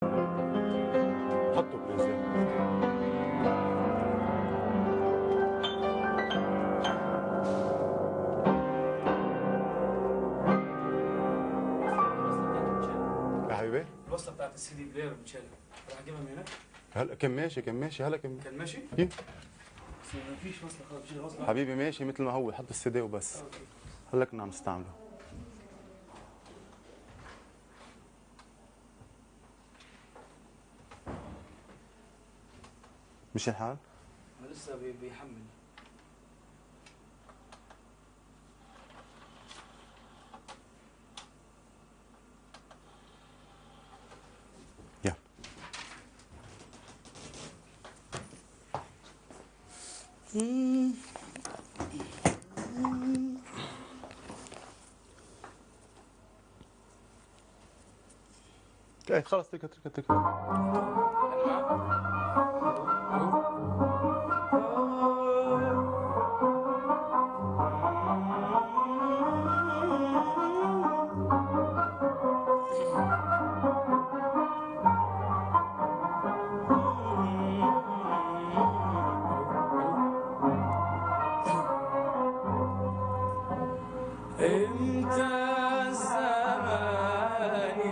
حطه بليز. يا حبيبي الوصله بتاعت السي دي بلاير متشالة، راح اجيبها من هناك. هلا كان ماشي هلا كان ماشي؟ كيف؟ بس ما فيش وصله خالص، مش الوصله. حبيبي ماشي مثل ما هو، حط السي دي وبس. هلا كنا عم نستعمله. مش الحال؟ ما لسه بيحمل. يلا ايه خلص تركها. امتى الزمان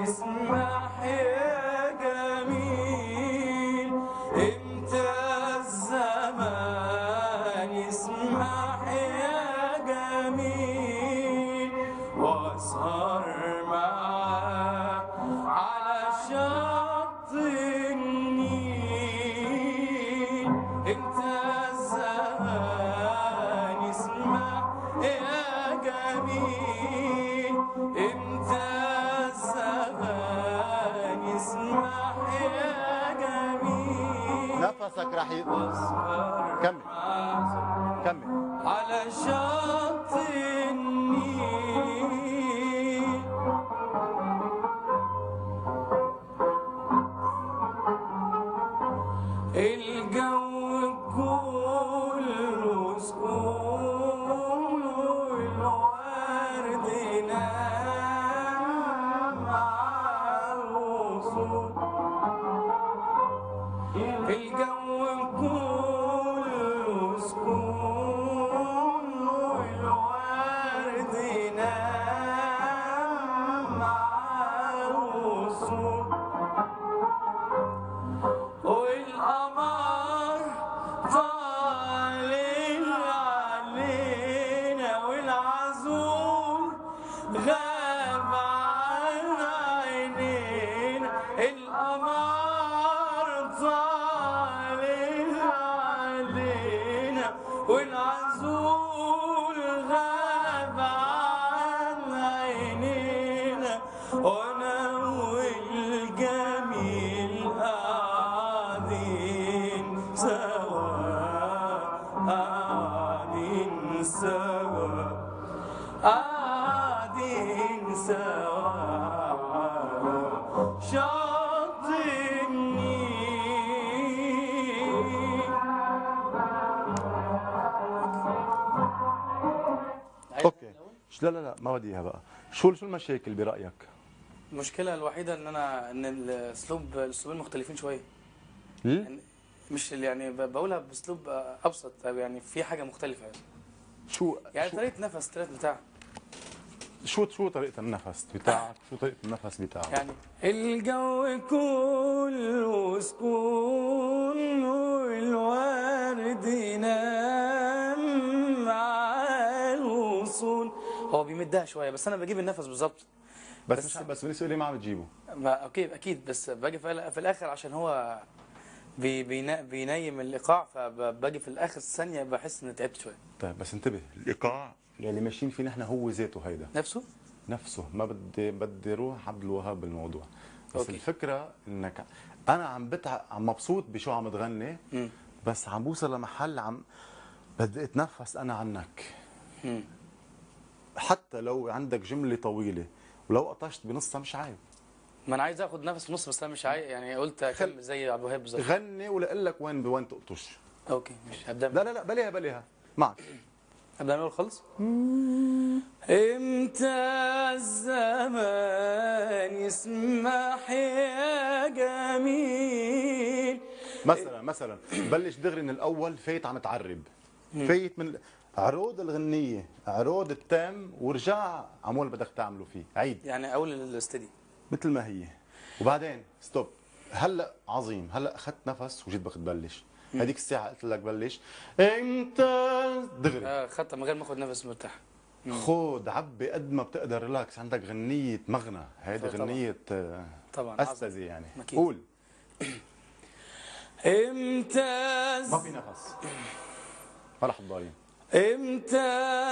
يسمح يا جميل، امتى الزمان يسمح يا جميل، واسهر معاك على شط النيل، امتى الزمان يسمح يا جميل، امتى الزمان يسمح يا جميل، نفسك راح كمل كمل على شط النيل. الجو كله سكون والورد نام مع الوصول، الجو كله سكون والورد نام مع الوصول، والقمر طالع علينا والعزول غاب عن عينينا، القمر طالع علينا والعزول غاب عن عينينا، وانا والجميل قاعدين سوا، قاعدين سوا، قاعدين سوا على شط النيل. اوكي. لا ما بدي اياها بقى. شو المشاكل برايك؟ المشكلة الوحيدة ان الاسلوبين مختلفين شوية. يعني مش يعني بقولها باسلوب ابسط، يعني في حاجة مختلفة يعني. يعني شو طريقة نفس بتاعها. شو طريقة النفس بتاعك؟ شو طريقة النفس بتاعك؟ يعني الجو كله سكون والورد ينام مع الوصول. هو بيمدها شويه بس انا بجيب النفس بالظبط. بس بالنسبة لي ما عم بتجيبه. اوكي اكيد، بس باجي في الاخر عشان هو بينيم الايقاع، فباجي في الاخر ثانيه بحس اني تعبت شويه. طيب بس انتبه، الايقاع اللي ماشيين فيه نحن هو ذاته هيدا نفسه. ما بدي روح عبد الوهاب بالموضوع. بس أوكي. الفكره انك انا عم مبسوط بشو عم تغني، بس عم بوصل لمحل بدي اتنفس انا عنك. حتى لو عندك جمله طويله ولو قطشت بنصها مش عيب. ما انا عايز اخد نفس في النص، بس انا مش عايز، يعني قلت اكمل زي عبد الوهاب بالظبط. غني ولا اقول لك وين تقطش. اوكي مش هبدا. لا بليها معك. قبل ما نقول خلص. امتى الزمان يسمح يا جميل. مثلا بلش دغري من الاول، فايت عم تعرب، فايت من عروض الغنيه، عروض التام، ورجع عمول بدك تعمله فيه عيد، يعني اول الاستدي مثل ما هي، وبعدين ستوب. هلا عظيم، هلا اخذت نفس وجيت بدك تبلش. هذيك الساعه قلت لك بلش امتى دغري. اخذتها من غير ما اخذ نفس مرتاح. خود عبي قد ما بتقدر، ريلاكس. عندك غنيه مغنى، هيدي غنيه طبعا استاذي يعني. مكيد. قول. امتى ما في نفس، ما رح تضاين. امتى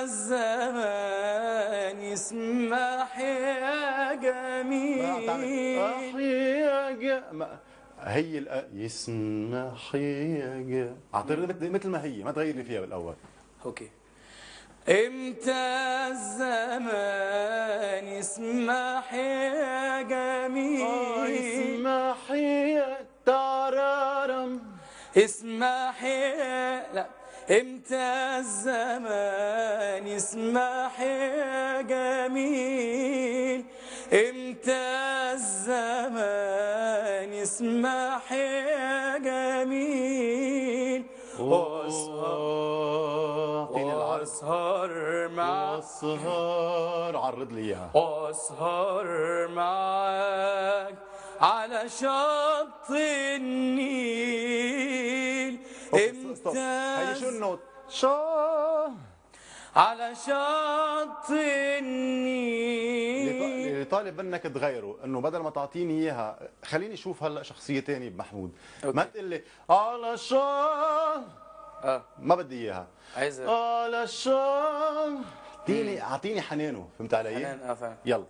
الزمان يسمح يا جميل. هي يسمح يا اعطيني مثل ما هي، ما تغير لي فيها بالاول. اوكي. امتى الزمان يسمح يا جميل. يسمح يا ترارم. اسمح يا لا. امتى الزمان يسمح يا جميل. امتى الزمان يسمح يا جميل. واسهر مع اسهر، عرض لي اياها. واسهر معاك على شط النيل. امتى هي شو النوت؟ على شط النيل. اللي طالب منك تغيره، انه بدل ما تعطيني اياها خليني اشوف هلا شخصيه ثانيه بمحمود. ما تقول لي على شط. ما بدي اياها. عايزها على شط. اعطيني حنانه، فهمت علي؟ حنان. فاهم. يلا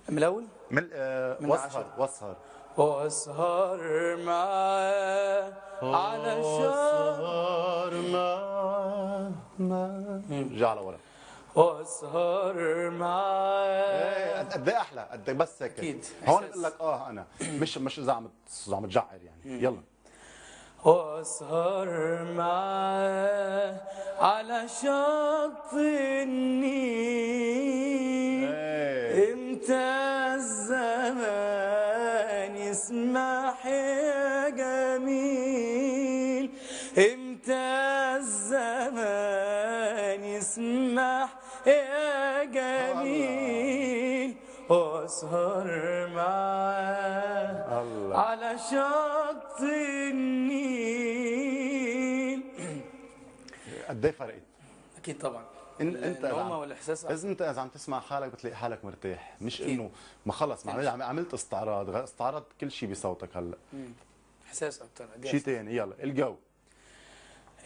من الاول. واسهر معاه على شط. واسهر معاه. رجع لورا. واسهر معاه. قد ايه احلى، قد ايه بس هيك. اكيد. هون بقول لك انا مش اذا عم تجعر يعني. يلا. واسهر معاه على شط النيل. امتى الزمان يسمح يا جميل. امتى الزمان يسمح يا جميل. واسهر معاه على شط النيل. قد ايه فرقت؟ اكيد طبعا. انت النومه والاحساس. انت اذا عم تسمع حالك بتلاقي حالك مرتاح، مش انه ما خلص عملت استعراض كل شيء بصوتك هلا. احساس اكثر. شيء ثاني. يلا.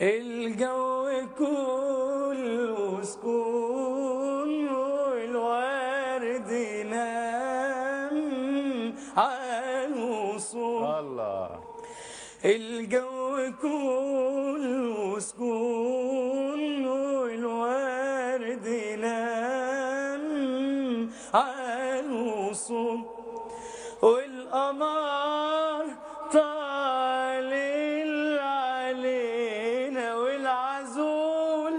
الجو كله سكون والورد نام على الوصول. الله. الجو كله سكون والورد نام على الوصول. والقمر طالع علينا والعزول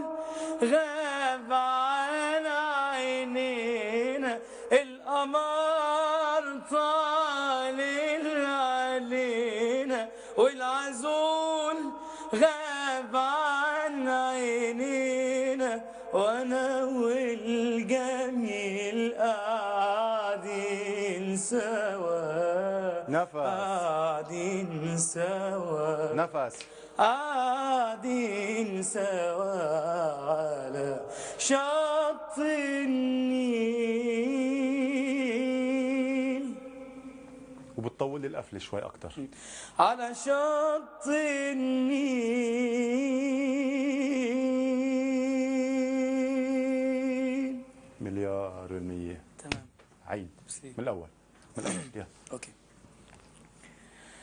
غاب عن عينينا. القمر طالع علينا والعزول غاب عن عينينا. وانا والجميل قاعدين سوا. قاعدين سوا. قاعدين سوا على شط النيل. وبتطول لي القفله شوي اكثر. على شط النيل. مليار المية. تمام. عيد من الاول. يلا. اوكي.